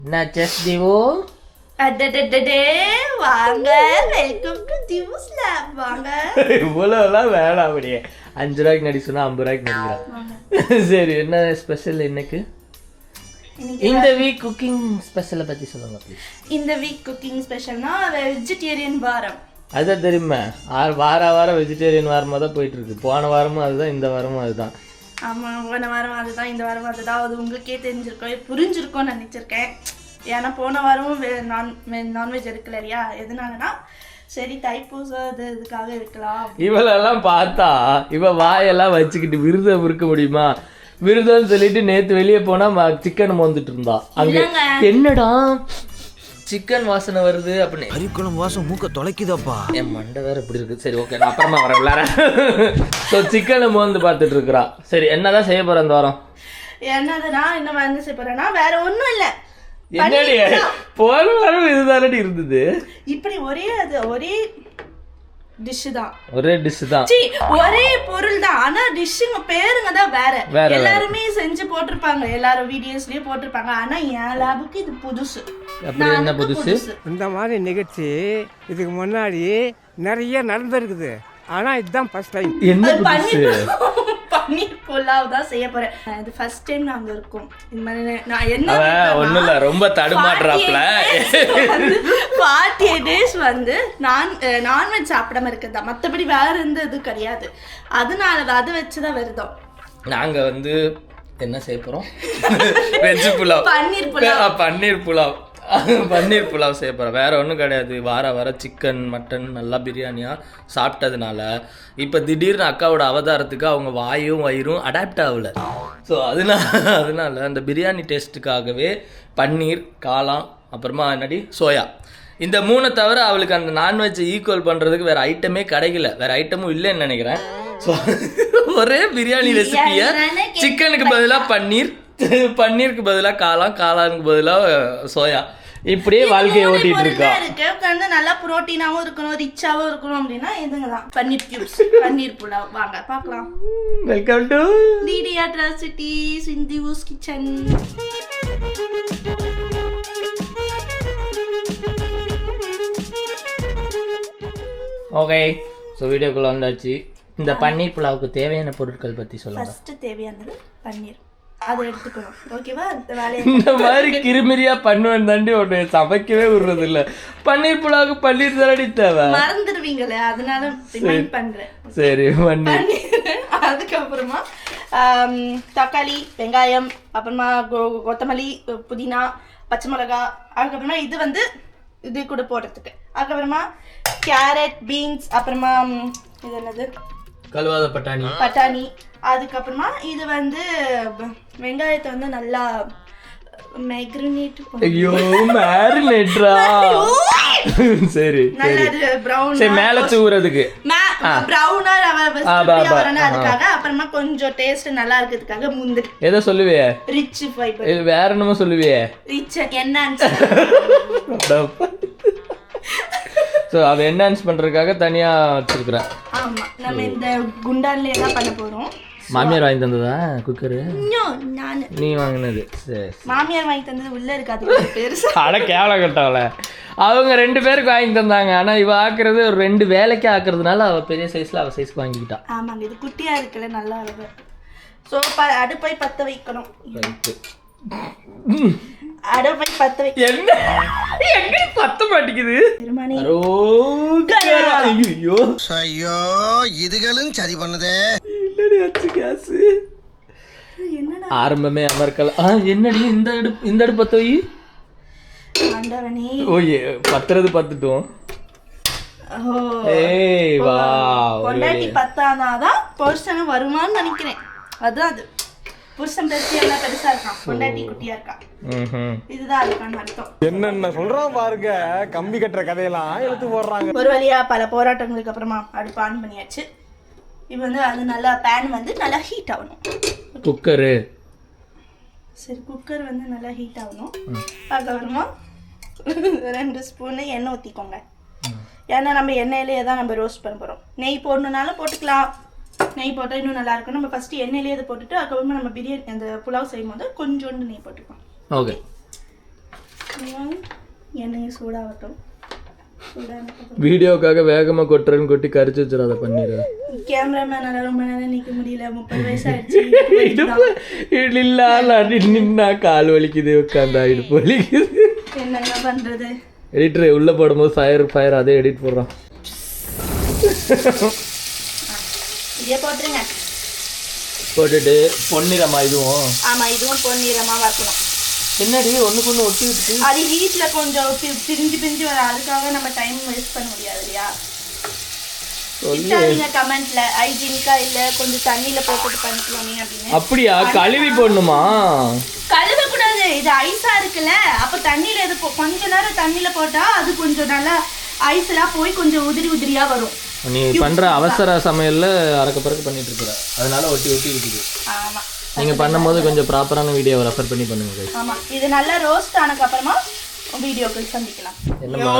என்ன செஸ் திவு வாங்க, welcome to திவுஸ் lab. வாங்க. இவ்வளோலாம் வேணாம். அப்படியே 5 ரூபாய்க்கு நடி சொன்னா 50 ரூபாய்க்கு நடிக்கிறான். சரி, என்ன ஸ்பெஷல் இன்னைக்கு? இந்த வீக் குக்கிங் ஸ்பெஷலை பத்தி சொல்லுங்க ப்ளீஸ். இந்த வீக் குக்கிங் ஸ்பெஷல்னா வெஜிடேரியன் வாரம். அதான் தெரியுமா, வாரம் வெஜிடேரியன் வாரமாக தான் போயிட்டு இருக்கு. போன வாரமும் அதுதான், இந்த வாரமும் அதுதான். ஆமாம், போன வாரம் அதுதான், இந்த வாரம் அதுதான். அது உங்களுக்கே தெரிஞ்சிருக்கோம், புரிஞ்சிருக்கோன்னு நினச்சிருக்கேன். ஏன்னா போன வாரமும் நான்வெஜ் எடுக்கல இல்லையா? எதனாலனா சரி தைப்பூசம் இதுக்காக இருக்கலாம். இவளெல்லாம் பார்த்தா இவ வாயெல்லாம் வச்சுக்கிட்டு விரதம் இருக்க முடியுமா? விரதம்னு சொல்லிட்டு நேற்று வெளியே போனா சிக்கன் மோந்துட்டு இருந்தா. அங்க என்னடா சிக்கன் வாசனை வருது அப்படின்னு. அரிக்குளம் வாசம் மூக்க தொலைக்குதாப்பா. என் மண்டை வேற இப்படி இருக்கு. சரி, ஓகே, நான் அப்புறமா வரேன் விளாட. ஸோ சிக்கனை மோந்து பார்த்துட்டு இருக்கிறா. சரி, என்னதான் செய்ய போற இந்த வாரம்? என்னதுன்னா என்ன வந்து செய்ய போறேன்னா வேற ஒன்றும் இல்லை. என்னடி போன வாரம் இதுதானடி இருந்தது. இப்படி ஒரே டிஷ் தான், ஒரே டிஷ் தான், ஒரே பொருள் தான். ஆனா டிஷ்ஷுங்க பேருங்க தான் வேற. எல்லாருமே செஞ்சு போட்டிருப்பாங்க, எல்லாரும் வீடியோஸ்லயே போட்டிருப்பாங்க. ஆனா என் லேபுக்கு இது புதுசு. என்ன புதுசு? இந்த மாதிரி நிகழ்ச்சி இதுக்கு முன்னாடி நிறைய நடந்திருக்குது. ஆனா இதுதான் ஃபர்ஸ்ட் டைம். என்ன புதுசு? பன்னீர் புலாவ் தான் செய்ய போறேன். இது ஃபர்ஸ்ட் டைம் நாங்க இருக்கோம். இந்த மாதிரி நான் என்ன ஒண்ணும் இல்ல, ரொம்ப தடுமாட்றாப்ல. 48 days வந்து நான்வெஜ் சாப்பிடாம இருக்குதா, மத்தபடி வேற எந்த இது கிடையாது. அதனால அதை வச்சுதான் விரதம். நாங்க வந்து என்ன செய்ய போறோம்? வெஜ் புலாவ், பன்னீர் புலாவ் செய்ய போகிறோம். வேறு ஒன்றும் கிடையாது. வர சிக்கன் மட்டன் நல்லா பிரியாணியாக சாப்பிட்டதுனால இப்போ திடீர்னு அக்காவோட அவதாரத்துக்கு அவங்க வாயும் வயிறும் அடாப்ட் ஆகலை. ஸோ அதனால அந்த பிரியாணி டேஸ்ட்டுக்காகவே பன்னீர், காளான், அப்புறமா என்னடி சோயா, இந்த 3 தவிர அவளுக்கு அந்த நான்வெஜ்ஜை ஈக்குவல் பண்ணுறதுக்கு வேறு ஐட்டமே கிடைக்கல. வேறு ஐட்டமும் இல்லைன்னு நினைக்கிறேன். ஸோ ஒரே பிரியாணி ரெசிபியை சிக்கனுக்கு பதிலாக பன்னீருக்கு பதிலாக காளானுக்கு பதிலாக சோயா, இப்படியே வாழ்க்கையை ஓட்டிட்டு இருக்கா. நல்லா புரோட்டீனாவும் இருக்கணும், ரிச்சாவும் இருக்கணும் அப்படின்னா இதுங்கதான் பன்னீர் கியூப்ஸ், பன்னீர் புலாவ். வாங்க பார்க்கலாம். Welcome to DD atrocities in திவுஸ் கிச்சன். ஓகே, ஸோ வீடியோக்குள்ள வந்தாச்சு. இந்த பன்னீர் புலாவுக்கு தேவையான பொருட்கள் பற்றி சொல்லுங்க. ஃபர்ஸ்ட் தேவையானது பன்னீர், அதை எடுத்துக்கணும். ஓகேவா? இந்த மாதிரி கிருமிரியா பண்ணுவேன் தாண்டி ஒன்று சமைக்கவே விடுறது இல்லை. பன்னீர் புலாவுக்கு பன்னீர் தானடி தேவை, மறந்துடுவீங்களே, அதனால ரிமைண்ட் பண்றேன். சரி, பன்னீர். அதுக்கப்புறமா தக்காளி, வெங்காயம், அப்புறமா கொத்தமல்லி, புதினா, பச்சை மிளகா, அதுக்கப்புறமா இது வந்து இது கூட போடுறதுக்கு. அதுக்கப்புறமா கேரட், பீன்ஸ், அப்புறமா இது என்னது கழுவாத பட்டாணி. அதுக்கப்புறமா இது வந்து வெங்காயத்தை வந்து நல்லா மேக்ரினேட். ஐயோ, மேரினேட்ரா. சரி, நல்லா பிரவுன், சரி, மேல தூவுறதுக்கு பிரவுனா அதுக்காக. அப்புறமா கொஞ்சம் டேஸ்ட் நல்லா இருக்கிறதுக்காக முந்திரி. எதை சொல்லுவியே? Rich fibre. வேற என்னமோ சொல்லுவியே? Rich enhance. ஸோ அதை என்ஹான்ஸ் பண்ணுறதுக்காக தனியாக வச்சுருக்குறேன். ஆமாம், நம்ம இந்த குண்டான்ல என்ன பண்ண போகிறோம்? மாமியார் வாங்கி தந்ததா குக்கரு? நான் நீ வாங்கினது? சரி, மாமியார் வாங்கி தந்தது உள்ள இருக்காது பெருசா. அட கேவலம் கட்டவல. அவங்க 2 பேருக்கு வாங்கி தந்தாங்க. ஆனால் இவ ஆக்குறது ஒரு 2 வேலைக்கு ஆக்குறதுனால அவள் பெரிய சைஸில் அவள் சைஸ்க்கு வாங்கிக்கிட்டா. ஆமாங்க, இது குட்டியாக இருக்குல்ல, நல்லா இருக்கு. ஸோ அடுப்பை பற்ற வைக்கணும். அடுப்பை பற்ற வைக்க என்ன எங்க பத்த மாட்டேங்குது. ஐயோ ஐயோ, இதுகளும் சரி பண்ணுதே. என்னடி ஆச்சு கேஸ்? என்னடா ஆரம்பமே அமர்க்கல. என்னடி இந்த அடுப்பு பத்த வை. ஆண்டவனே, ஓயே, பத்துறது பத்துட்டோம். ஏய் வாவ், பொண்டாட்டி பத்தானாதான் புருஷன் வருமான்னு நினைக்கிறேன். அதுதான் அது. புருஷன் பெருசா இருக்கான், பொண்டாட்டி குட்டியா இருக்கா. இதுதான் அதுக்கான அர்த்தம். என்னென்ன சொல்றான் பாருங்க, கம்பி கட்டுற கதையெல்லாம் எடுத்து போடுறாங்க. ஒரு வழியா பல போராட்டங்களுக்கு அப்புறமா அடுப்பு ஆன் பண்ணியாச்சு. இப்போ வந்து அது நல்லா பேன் வந்து நல்லா ஹீட் ஆகணும். குக்கரு சரி, குக்கர் வந்து நல்லா ஹீட் ஆகணும். அதுக்கப்புறமா 2 ஸ்பூனு எண்ணெய் ஊற்றிக்கோங்க. ஏன்னா நம்ம எண்ணெயிலேயே தான் நம்ம ரோஸ்ட் பண்ண போகிறோம். நெய் போடணுன்னாலும் போட்டுக்கலாம், நெய் போட்டால் இன்னும் நல்லா இருக்கும். நம்ம ஃபஸ்ட்டு எண்ணெயிலேயே அதை போட்டுட்டு அதுக்கப்புறமா நம்ம பிரியாணி அந்த புலாவ் செய்யும் போது கொஞ்சோண்டு நெய் போட்டுக்கலாம். ஓகே, எண்ணெயும் சூடாகட்டும். வீடியோக்காக வேகமா கொட்டுறேன்னு கொட்டி கரிச்சு வச்சிடாத பன்னீர். கேமராமேனால ரொம்ப நேரம் நிக்க முடியல, 30 வயசு ஆயிடுச்சு. நின்னா கால் வலிக்குது, உட்காந்தா இடுப்பு வலிக்குது. என்னங்க பண்றது? எடிட்டர் உள்ள போடும்போது ஃபயர் அதே எடிட் போடுறான். இதே போட்டுருங்க. போட்டுட்டு பொன்னிறமா இதுவும்? ஆமா, இதுவும் பொன்னிறமா வறுக்கணும். என்னடி ஒண்ணுக்கு ஒண்ணு ஒட்டி விட்டு? அது ஹீட்ல கொஞ்சம் பிரிஞ்சு வர, அதுக்காக நம்ம டைம் வேஸ்ட் பண்ண முடியாது இல்லையா? நீங்க கமெண்ட்ல ஹைஜீனிக்கா இல்ல கொஞ்சம் தண்ணியில போட்டு பண்ணிக்கலாமே அப்படின்னு. அப்படியா? கழுவி போடணுமா? கழுவ கூடாது, இது ஐஸா இருக்குல்ல. அப்ப தண்ணியில இது கொஞ்ச நேரம் தண்ணியில போட்டா அது கொஞ்சம் நல்லா ஐஸ் எல்லாம் போய் கொஞ்சம் உதிரியா வரும். நீ பண்ற அவசர சமையல்ல அறக்க பறக்க பண்ணிட்டு இருக்கிற, அதனால ஒட்டி இருக்குது. ஆமா, நீங்க பண்ணும்போது கொஞ்சம் ப்ராப்பரான வீடியோவை ரெஃபர் பண்ணி பண்ணுங்க. ஆமா, இது நல்லா ரோஸ்ட் ஆனதுக்கு அப்புறமா வீடியோக்கு சந்திக்கலாம். என்னமா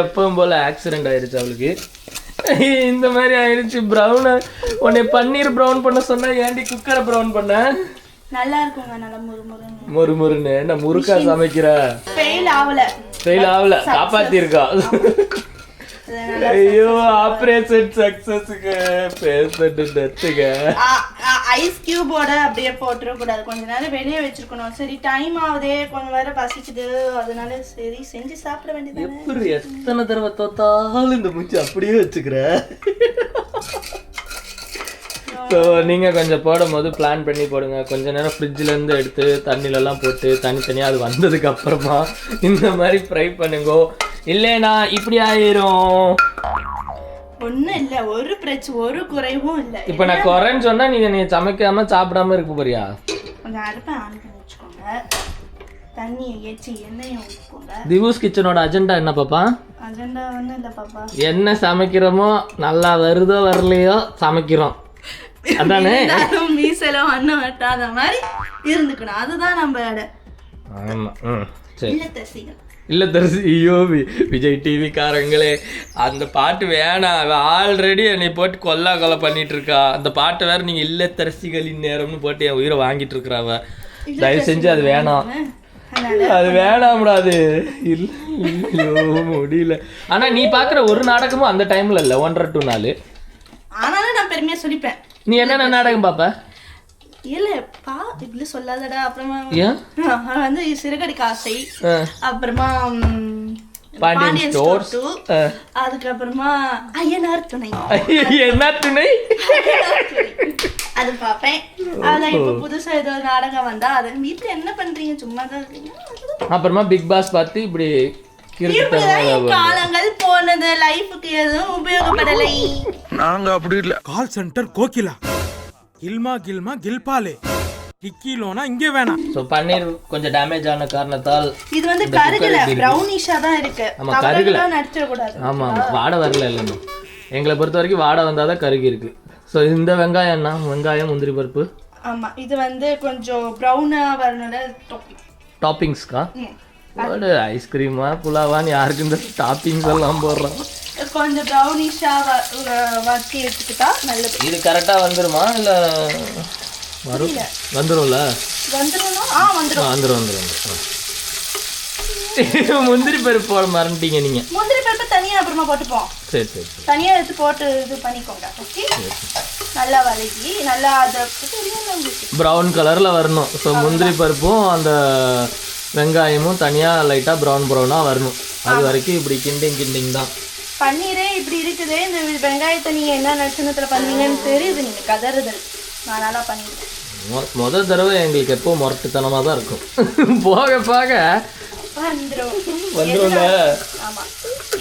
எப்பவும் போல ஆக்சிடென்ட் ஆயிருச்சு அவளுக்கு. இந்த மாதிரி ஆயிடுச்சு. ப்ரௌன் உன்னை பன்னீர் ப்ரௌன் பண்ண சொன்னா ஏன்டி குக்கரை ப்ரௌன் பண்ண? நல்லா இருக்குங்க, நல்லா முறுமுறுன்னு. என்ன முறுக்கா சமைக்கிற? ஃபெயில் ஆவல, காப்பாத்தி இருக்கா. ஐயோ, ஆபரேஷன் சக்சஸ்க்கு பேஷண்ட் டெத்துக்கு. ஐஸ் கியூபோட அப்படியே போட்டுற கூடாது, கொஞ்ச நேரம் வெளியே வச்சிருக்கணும். சரி, டைம் ஆகுதே, கொஞ்சம் வேற பசிக்குது, அதனால சரி செஞ்சு சாப்பிட வேண்டியது. எப்படி எத்தனை தடவை தோத்தாலும் இந்த மூச்சு அப்படியே வச்சுக்கிற? ஸோ நீங்கள் கொஞ்சம் போடும்போது பிளான் பண்ணி போடுங்க. கொஞ்ச நேரம் ஃப்ரிட்ஜிலேருந்து எடுத்து தண்ணியிலலாம் போட்டு தனித்தனியாக அது வந்ததுக்கு அப்புறமா இந்த மாதிரி ஃப்ரை பண்ணுங்க. இல்லைனா இப்படி ஆயிரும். ஒன்றும் இல்லை, ஒரு பிரச்சனை, ஒரு குறைவும் இல்லை. இப்போ நான் குறைன்னு சொன்னால் நீ சமைக்காம சாப்பிடாம இருக்க போறியா? கொஞ்சம் அடுப்பை ஆன் பண்ணி வச்சுக்கோங்க, தண்ணியை ஏற்றி எண்ணெயை ஊற்றிக்கோங்க. திவுஸ் கிச்சனோட அஜெண்டா என்ன பாப்பா? அஜெண்டா ஒன்றும் இல்லை பாப்பா, என்ன சமைக்கிறோமோ நல்லா வருதோ வரலையோ சமைக்கிறோம், அதானே? மீசல ஒன்றும் வெட்டாத மாதிரி இருந்துக்கணும், அதுதான் நம்ம இடம். ஆமாம், சரி. இல்லத்தரசி, ஐயோ விஜய் டிவி காரங்களே, அந்த பாட்டு வேணாம். ஆல்ரெடி என்னை போட்டு கொலை பண்ணிட்டு இருக்கா. அந்த பாட்டை வேற நீங்க இல்லத்தரசிகளின் நேரம்னு போட்டு என் உயிரை வாங்கிட்டு இருக்கிறாவ. தயவு செஞ்சு அது வேணாம், அது வேணாம்டாது. இல்ல முடியல. ஆனா நீ பாக்குற ஒரு நாடகமும் அந்த டைம்ல இல்ல, 1.5 நாள். ஆனாலும் நான் பெருமையா சொல்லிப்பேன். நீ என்னென்ன நாடகம் பாப்ப? இல்லப்பா இப்படி சொல்லாதடா. அப்புறமா வந்து சிறுகடிக்க ஆசை, அப்புறமா பாண்டியன் ஸ்டோர்ஸ், அதுக்கப்புறமா ஐயனார் துணை. என்ன துணை? அது பாப்பேன். அதான் இப்ப புதுசா ஏதோ நாடகம் வந்தா அது வீட்டுல என்ன பண்றீங்க, சும்மா தான் இருக்கீங்க. அப்புறமா பிக் பாஸ் பார்த்து இப்படி காலங்கள் போனது, லைஃபுக்கு எதுவும் உபயோகப்படலை. நாங்க அப்படி இல்ல. கால் சென்டர் கோகிலா, கில்மா கில்பாலே, கிக்கிலோனா இங்கே வேணாம். சோ பன்னீர் கொஞ்சம் டேமேஜ் ஆன காரணத்தால் இது வந்து கருகல, பிரவுனிஷா தான் இருக்கு. ஆமா, கருகல, நடிச்சிட கூடாது. ஆமா, வாடை வரல. இல்லைன்னு எங்களை பொறுத்த வரைக்கும் வாடை வந்தாதான் கருகி இருக்கு. ஸோ இந்த வெங்காயம் என்ன? வெங்காயம், முந்திரி பருப்பு. ஆமா, இது வந்து கொஞ்சம் ப்ரௌனா வரணும்ல. டாப்பிங்ஸ்க்கா? ஐஸ்கிரீமா புலாவான்னு யாருக்கு இந்த டாப்பிங்ஸ் எல்லாம் போடுறோம். கொஞ்சம் ப்ரௌனிஷா வதக்கி எடுத்துக்கிட்டா நல்லது. இது கரெக்டா வந்துருமா இல்ல வந்துரும்ல? வந்துரும். முந்திரி பருப்பு போட மறந்துட்டீங்க நீங்க. முந்திரி பருப்பு தனியா அப்புறமா போட்டுப்போம். சரி, தனியா எடுத்து போட்டு இது பண்ணிக்கோங்க. ஓகே, நல்லா வதக்கி நல்லா அது ப்ரௌன் கலர்ல வரணும். ஸோ முந்திரி பருப்பும் அந்த வெங்காயமும் தனியா லைட்டா ப்ரௌனா வரணும். அது வரைக்கும் இப்படி கிண்டிங் தான். பன்னீரே இப்படி இருக்குது. இந்த வெங்காயத்தை நீங்க என்ன நட்சத்திரத்துல பண்ணுவீங்கன்னு தெரியுது. நீங்க கதறுதல், நான் நல்லா பண்ணிடுறேன். முதல் தடவை எங்களுக்கு எப்போ முரட்டுத்தனமா தான் இருக்கும். போக வந்துரும்ல. ஆமா,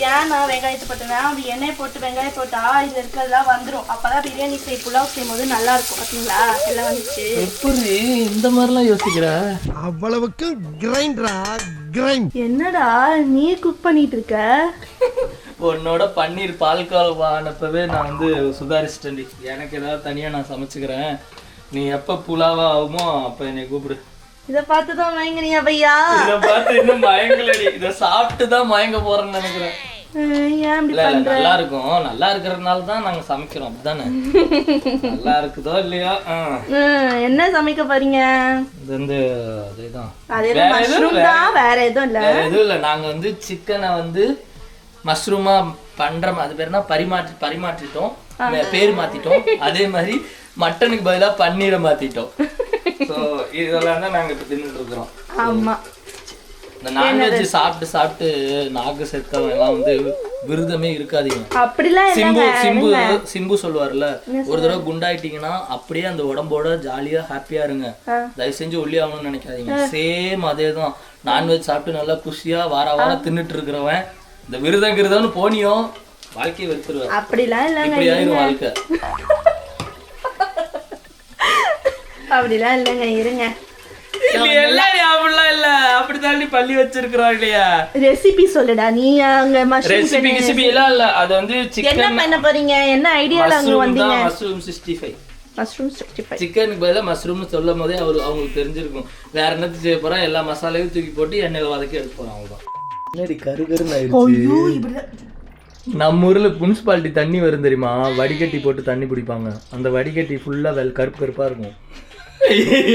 ஏன்னா வெங்காயத்தை போட்டேன்னா அப்படி எண்ணெய் போட்டு வெங்காயம் போட்டா இது இருக்கிறதெல்லாம் வந்துடும். அப்பதான் பிரியாணி புலாவ் செய்யும்போது நல்லா இருக்கும். பார்த்தீங்களா, எல்லாம் வந்துச்சு. எப்படி இந்த மாதிரிலாம் யோசிக்கிற? அவ்வளவுக்கு கிரைண்ட். என்னடா நீ குக் பண்ணிட்டு இருக்க? உன்னோட பன்னீர் பால்கால் ஆனப்பவே நான் வந்து சுதாரிச்சிட்டேன். எனக்கு ஏதாவது தனியா நான் சமைச்சுக்கிறேன். நீ எப்ப புலாவா ஆகுமோ அப்ப என்னை கூப்பிடு. இதை பார்த்துதான் மயங்குறியா பையா? இதை பார்த்து இன்னும் மயங்கலடி. இதை சாப்பிட்டு தான் மயங்க போறேன்னு நினைக்கிறேன். ஏன் இப்படி இல்ல பண்ற? நல்லா இருக்கும். நல்லா இருக்கிறதுனால தான் நாங்க சமைக்கிறோம், அப்படிதானே? நல்லா இருக்குதோ இல்லையா? என்ன சமைக்க போறீங்க? இது வந்து அதேதான். அதே மஷ்ரூம் தான், வேற எதுவும் இல்ல. வேற எதுவும் இல்ல. நாங்க வந்து சிக்கனை வந்து மஷ்ரூமா பண்ற அது பேர் என்ன பரிமாற்றிட்டோம், பேர் மாத்திட்டோம். அதே மாதிரி மட்டனுக்கு பதிலா பன்னீரை மாத்திட்டோம். ஸோ இதெல்லாம் தான் நாங்க இப்ப தின்னுட்டு இருக்கிறோம். ஆமா, இந்த நான்வெஜ் சாப்பிட்டு சாப்பிட்டு நாக்கு செத்தவங்க எல்லாம் வந்து விருதமே இருக்காதீங்க. அப்படிலாம் சிம்பு சொல்லுவார்ல, ஒரு தடவை குண்டாயிட்டீங்கன்னா அப்படியே அந்த உடம்போட ஜாலியா ஹாப்பியா இருங்க, தயவு செஞ்சு ஒல்லி ஆகணும்னு நினைக்காதீங்க. சேம் அதே தான். நான்வெஜ் சாப்பிட்டு நல்லா குஷியா வாரம் தின்னுட்டு இருக்கிறவன் இந்த விருதங்கிறதோன்னு போனியோ வாழ்க்கையை வெறுத்துருவேன். அப்படிலாம் இல்லைங்க, இப்படி ஆயிரும் வாழ்க்கை. அப்படிலாம் இல்லைங்க, இருங்க. அப்படிலாம் இல்ல, அப்படிதான் நீ பள்ளி வச்சிருக்கிறோம் இல்லையா? ரெசிபி சொல்லுடா நீ. அங்க மஷ்ரூம் ரெசிபி எல்லாம் இல்ல, அது வந்து என்ன பண்ண போறீங்க? என்ன ஐடியால அங்க வந்தீங்க? மஷ்ரூம் 65. மஷ்ரூம் 65. சிக்கனுக்கு பதிலா மஷ்ரூம்னு சொல்லும் போதே அவங்களுக்கு தெரிஞ்சிருக்கும் வேற என்னது செய்ய போறா. எல்லா மசாலையும் தூக்கி போட்டு எண்ணெயில வதக்கி எடுத்து போறான். அவ்வளவுதான். என்னடி கருகருன்னு ஆயிடுச்சு. நம்ம ஊர்ல முனிசிபாலிட்டி தண்ணி வரும் தெரியுமா, வடிகட்டி போட்டு தண்ணி பிடிப்பாங்க. அந்த வடிகட்டி ஃபுல்லா கருப்பு கருப்பா இருக்கும்.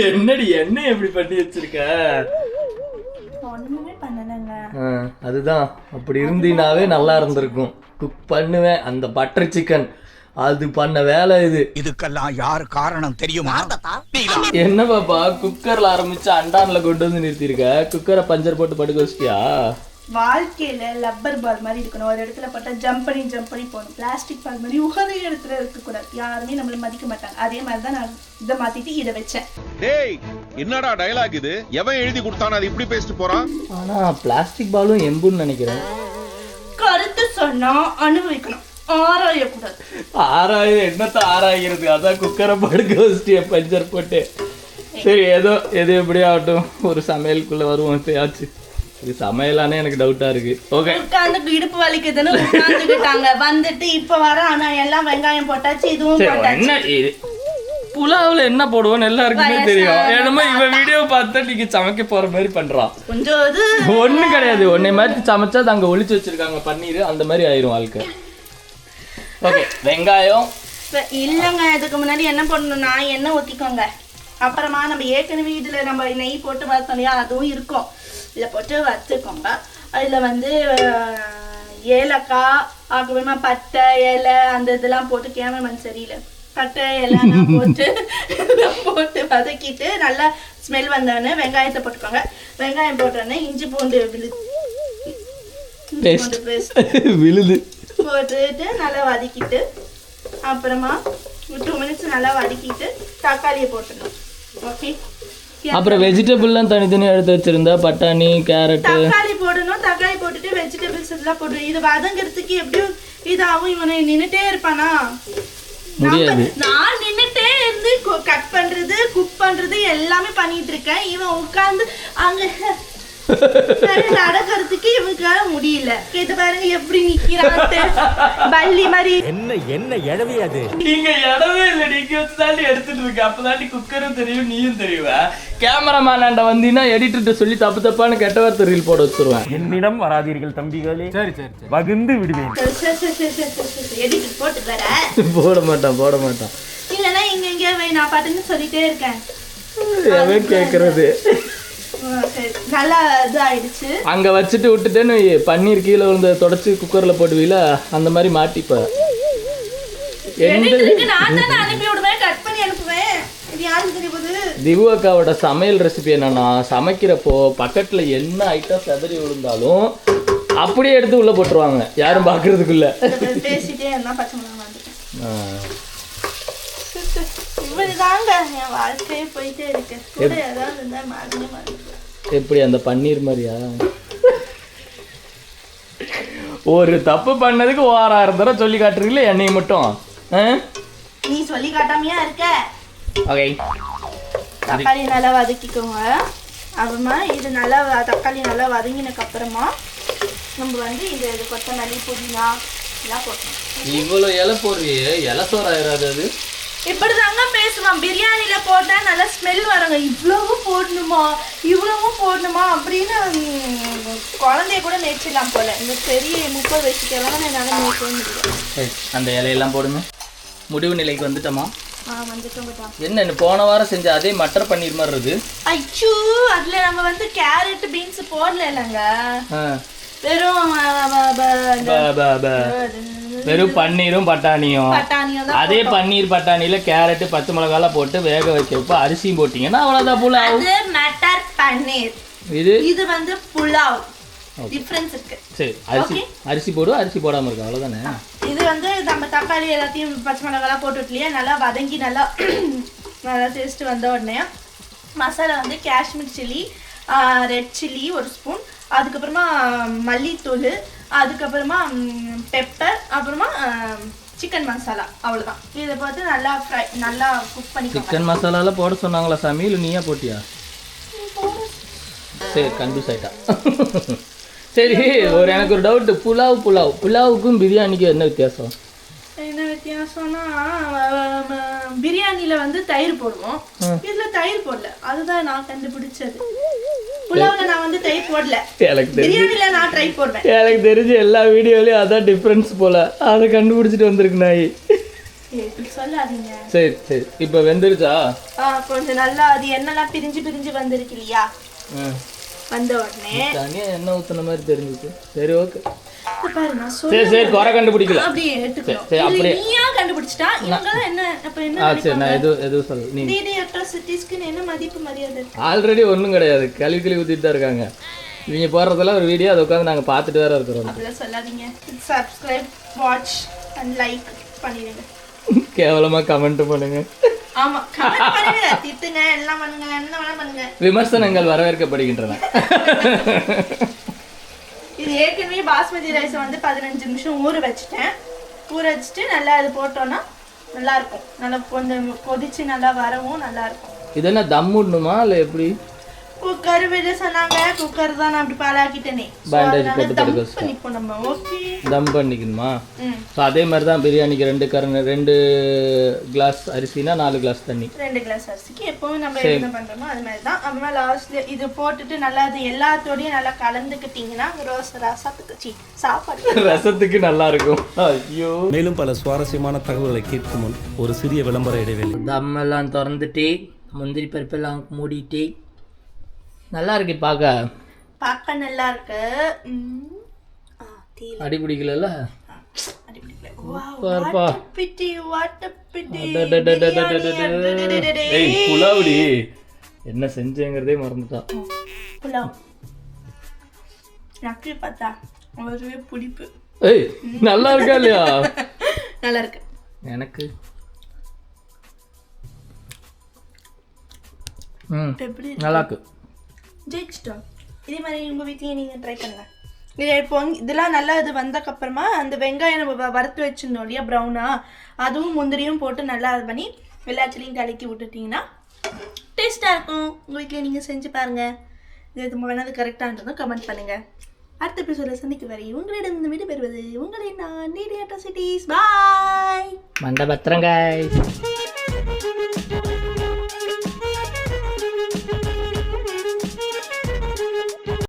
என்னடி எண்ணெய் எப்படி பண்ணி வச்சிருக்க? ஒண்ணுமே பண்ணலங்க. அதுதான், அப்படி இருந்தீனாவே நல்லா இருந்திருக்கும். குக் பண்ணுவேன் அந்த பட்டர் சிக்கன், அது பண்ண வேலை இது. இதுக்கெல்லாம் யார் காரணம் தெரியுமா? என்ன பாப்பா குக்கர்ல ஆரம்பிச்சு அண்டான்ல கொண்டு வந்து நிறுத்திருக்க? குக்கரை பஞ்சர் போட்டு படுக்க வச்சிட்டியா? வாழ்க்கையில லப்பர் பால் மாதிரி இருக்கணும். ஒரு இடத்துல போட்டா ஜம்ப் பண்ணி போகணும். பிளாஸ்டிக் பால் மாதிரி உகந்த இடத்துல இருக்கக்கூடாது. யாருமே நம்மள மதிக்க மாட்டாங்க. அதே மாதிரிதான் நான் இதை மாத்திட்டு இதை வச்சேன். டேய் என்னடா டயலாக் இது? எவன் எழுதி கொடுத்தானே அது இப்படி பேசிட்டு போறான்? ஆனா பிளாஸ்டிக் பாலும் எம்புன்னு நினைக்கிறேன். கருத்து சொன்னா அனுபவிக்கணும், ஆராயக்கூடாது. என்னத்த ஆராய்கிறது? அதான் குக்கரை படுக்க வச்சிட்டிய பஞ்சர் போட்டு. சரி, எது எப்படி ஆகட்டும், ஒரு சமையலுக்குள்ள வருவோம் இப்பயாச்சு. இது சமையலானே எனக்கு டவுட்டா இருக்கு. ஓகே, உட்காந்து இடுப்பு வலிக்குதுன்னு உட்காந்துக்கிட்டாங்க. வந்துட்டு இப்ப வர ஆனா எல்லாம் வெங்காயம் போட்டாச்சு, இதுவும் போட்டாச்சு. என்ன புலாவுல என்ன போடுவோன்னு எல்லாருக்குமே தெரியும். என்னமோ இவன் வீடியோ பார்த்து நீங்க சமைக்க போற மாதிரி பண்றான். கொஞ்சம் இது ஒண்ணும் கிடையாது. ஒன்னே மாதிரி சமைச்சா அங்க ஒளிச்சு வச்சிருக்காங்க பன்னீர், அந்த மாதிரி ஆயிரும் வாழ்க்கை. ஓகே, வெங்காயம் இல்லைங்க. இதுக்கு முன்னாடி என்ன பண்ணணும்னா எண்ணெய் ஊற்றிக்கோங்க. அப்புறமா நம்ம ஏற்கனவே இதில் நம்ம நெய் போட்டு வறுத்தோம் இல்லையா, அதுவும் இருக்கும். இதில் போட்டு வறுத்துக்கோங்க. அதில் வந்து ஏலக்காய், அப்புறமா பட்டை இலை, அந்த இதெல்லாம் போட்டு கேமராமேன் சரியில்லை, பட்டை இலைலாம் போட்டு வதக்கிட்டு நல்லா ஸ்மெல் வந்தோடனே வெங்காயத்தை போட்டுக்கோங்க. வெங்காயம் போட்டோடனே இஞ்சி பூண்டு விழுது போட்டுட்டு நல்லா வதக்கிட்டு அப்புறமா 2 minutes நல்லா வதக்கிட்டு தக்காளியை போட்டுடணும். ஓகே, அப்புறம் வெஜிடபிள்லாம் தனித்தனியாக எடுத்து வச்சிருந்தா பட்டாணி, கேரட், தக்காளி போடணும். தக்காளி போட்டுட்டு வெஜிடபிள்ஸ் எல்லாம் போடணும். இது வதங்கிறதுக்கு எப்படியும் இதாகும். இவனை நின்றுட்டே இருப்பானா? முடியாது. நான் நின்றுட்டே இருந்து கட் பண்றது, குக் பண்றது எல்லாமே பண்ணிட்டு இருக்கேன். இவன் உட்கார்ந்து அங்க நடக்கிறதுக்கு இவனுக்காக முடியல. இது பாருங்க எப்படி நிக்கிறான்ட்டு பள்ளி மாதிரி. என்ன எழவியாது? நீங்க இடவே இல்லை, நீங்க வச்சுதாண்டி எடுத்துட்டு இருக்க. அப்பதாண்டி குக்கரும் தெரியும், நீயும் தெரியுவ. கேமராமேன் வந்தீங்கன்னா எடிட்டர்கிட்ட சொல்லி தப்பான கெட்ட வார்த்தை ரீல் போட வச்சிருவேன். என்னிடம் வராதீர்கள் தம்பிகளே. சரி வகுந்து விடுவேன். எடிட்டர் போட்டு வர போட மாட்டான். இல்லைன்னா இங்க நான் பாட்டுன்னு சொல்லிட்டே இருக்கேன். கேக்குறது நல்லா இது ஆயிடுச்சு. அங்க வச்சுட்டு விட்டுட்டேன்னு பன்னீர் கீழே விழுந்த தொடச்சு குக்கர்ல போடுவீல, அந்த மாதிரி மாட்டிப்ப. நான் தானே அனுப்பி விடுவேன், கட் பண்ணி அனுப்புவேன். இது யாருக்கு தெரியுது? திவு அக்காவோட சமையல் ரெசிபி என்னன்னா, சமைக்கிறப்போ பக்கத்துல என்ன ஐட்டம் செதறி விழுந்தாலும் அப்படியே எடுத்து உள்ள போட்டுருவாங்க, யாரும் பாக்குறதுக்குள்ள. பேசிட்டே என்ன பச்சை மிளகாய் இவருதாங்க என் வாழ்க்கையே போயிட்டே இருக்கு. கூட ஏதாவது இருந்தா மறந்து எப்படி அந்த பன்னீர் மாதிரியா? ஒரு தப்பு பண்ணதுக்கு 6000 தடவை சொல்லி காட்டுறீங்களே என்னைய மட்டும். நீ சொல்லி காட்டாமையா இருக்க. ஓகே, தக்காளி நல்லா வதக்கிக்கோங்க. அப்புறமா இது நல்லா தக்காளி நல்லா வதங்கினதுக்கு அப்புறமா நம்ம வந்து இது கொத்தமல்லி, புதினா எல்லாம் போட்டோம். இவ்வளோ இலை போடுறியே, இலை சோறாயிராது அது? இப்படிதாங்க பேசுவான். பிரியாணியில போட்டா நல்லா ஸ்மெல் வருங்க. இவ்வளவும் போடணுமா அப்படின்னு குழந்தைய கூட மேய்ச்சிடலாம் போல. இந்த பெரிய 30 வயசுக்கெல்லாம் என்னால் மேய்க்கவே முடியும். சரி, அந்த இலையெல்லாம் போடுங்க. முடிவு நிலைக்கு வந்துட்டோமா? வந்துட்டோம். என்ன போன வாரம் செஞ்ச அதே மட்டர் பன்னீர் மாதிரி இருக்கு. ஐயோ, அதுல நம்ம வந்து கேரட் பீன்ஸ் போடல இல்லைங்க, வெறும் பன்னீரும் பட்டாணியும். தான். அதே பன்னீர் பட்டாணியில கேரட் பச்சை மிளகாலாம் போட்டு வேக வைக்கிறப்ப அரிசியும் போட்டீங்கன்னா அவ்வளவுதான் புலாவ். அது மட்டர் பன்னீர், இது வந்து புலாவ். டிஃபரன்ஸ் இருக்கு. சரி, அரிசி போடு, அரிசி போடாம இருக்கு, அவ்வளவுதானே. இது வந்து நம்ம தக்காளி எல்லாத்தையும் பச்சை மிளகாலாம் போட்டுட்லையே நல்லா வதங்கி நல்லா நல்லா டேஸ்ட் வந்த உடனே மசாலா வந்து Kashmir chilli, red chilli 1 spoon, அதுக்கப்புறமா மல்லித்தூள், அதுக்கப்புறமா பெப்பர், அப்புறமா சிக்கன் மசாலா, அவ்வளோதான். இதை பார்த்து நல்லா குக் பண்ணி. சிக்கன் மசாலாலாம் போட சொன்னாங்களா சாமி, இல்லை நீயா போட்டியா? சரி, கன்ஃபியூஸ் ஆயிட்டா. சரி, எனக்கு ஒரு டவுட். புலாவுக்கும் பிரியாணிக்கும் என்ன வித்தியாசம்? என்ன வித்தியாசம்னா, பிரியாணியில வந்து தயிர் போடுவோம், இதுல தயிர் போடல. அதுதான் நான் கண்டுபிடிச்சது. புலாவுல நான் வந்து தயிர் போடல, பிரியாணில நான் ட்ரை போடுவேன். எனக்கு தெரிஞ்ச எல்லா வீடியோலயும் அதான் டிஃபரன்ஸ் போல, அதை கண்டுபிடிச்சிட்டு வந்திருக்கு நாய். சொல்லாதீங்க. சரி சரி, இப்போ வெந்துருச்சா? கொஞ்சம் நல்லா அது எண்ணெய்லாம் பிரிஞ்சு வந்திருக்கு இல்லையா, வந்த உடனே தனியா எண்ணெய் ஊத்துன மாதிரி தெரிஞ்சுச்சு. சரி, ஓகே. சரி சரி, குறை கண்டுபிடிக்கல. அப்படியே எடுத்துக்கணும். நீயா கண்டுபிடிச்சிட்டா இவங்க என்ன அப்ப என்ன? சரி, நான் எது சொல்ல. நீ டிடி அட்ராசிட்டிஸ்க்கு என்ன மதிப்பு மரியாதை? ஆல்ரெடி ஒண்ணும் கிடையாது, கழுவி ஊத்திட்டு தான் இருக்காங்க. இவங்க போடுறதெல்லாம் ஒரு வீடியோ, அதை உட்காந்து நாங்க பார்த்துட்டு வேற இருக்கிறோம். அப்படிலாம் சொல்லாதீங்க. சப்ஸ்கிரைப், வாட்ச் அண்ட் லைக் பண்ணிடுங்க. கேவலமா கமெண்ட் பண்ணுங்க. ஆமா, கமெண்ட் பண்ணுங்க, திட்டுங்க, எல்லாம் பண்ணுங்க, என்ன வேணா பண்ணுங்க. விமர்சனங்கள் வரவேற்கப்படுகின்றன. இது ஏற்கனவே பாஸ்மதி ரைஸ் வந்து 15 நிமிஷம் ஊற வச்சுட்டு நல்லா அது போட்டோம்னா நல்லா இருக்கும். நல்லா கொஞ்சம் கொதிச்சு நல்லா வரவும் நல்லா இருக்கும். இது என்ன தம் விடணுமா இல்லை எப்படி? குக்கர் விட சொன்னாங்க, குக்கர் தான் நான் அப்படி பாலாக்கிட்டேனே. பேண்டேஜ் போட்டு பண்ணிப்போம் நம்ம. ஓகே, தம் பண்ணிக்கணுமா? ஸோ அதே மாதிரி தான் பிரியாணிக்கு 2 கிளாஸ் அரிசினா 4 கிளாஸ் தண்ணி. 2 கிளாஸ் அரிசிக்கு எப்பவும் நம்ம என்ன பண்றோமோ அது மாதிரி தான். அப்புறமா லாஸ்ட்ல இது போட்டுட்டு நல்லா அது எல்லாத்தோடையும் நல்லா கலந்துக்கிட்டீங்கன்னா சாப்பாடு ரசத்துக்கு நல்லா இருக்கும். ஐயோ, மேலும் பல சுவாரஸ்யமான தகவல்களை கேட்கும் முன் ஒரு சிறிய விளம்பர இடைவேளை. தம் எல்லாம் திறந்துட்டு முந்திரி பருப்பெல்லாம் மூடிட்டு நல்லா இருக்கு, பார்க்க நல்லா இருக்கு. அடி பிடிக்கல. புலாவுடி என்ன செஞ்சேங்கிறதே மறந்துட்டான். புலாவ் நக்கி பார்த்தா ஒரே பிடிப்பு. ஏய், நல்லா இருக்கா இல்லையா? நல்லா இருக்கு. எனக்கு நல்லா இருக்கு. ஜெயிச்சிட்டோம். இதே மாதிரி உங்கள் வீட்லேயே நீங்கள் ட்ரை பண்ணுங்க. இது இப்போ இதெல்லாம் நல்லா இது வந்தக்கப்புறமா அந்த வெங்காயம் நம்ம வறுத்து வச்சுருந்தோம் இல்லையா ப்ரௌனா, அதுவும் முந்திரியும் போட்டு நல்லா இது பண்ணி எல்லாத்துலேயும் கலக்கி விட்டுட்டிங்கன்னா டேஸ்ட்டாக இருக்கும். உங்கள் வீட்டில் நீங்கள் செஞ்சு பாருங்கள். இது வேணாது கரெக்டாக கமெண்ட் பண்ணுங்கள். அடுத்த எபிசோடில் சந்திக்க வரை உங்களிடம் இந்த வீடு பெறுவது உங்களை நான் டிடி அட்ராசிட்டிஸ். பாய். மண்டபத்திரங்க.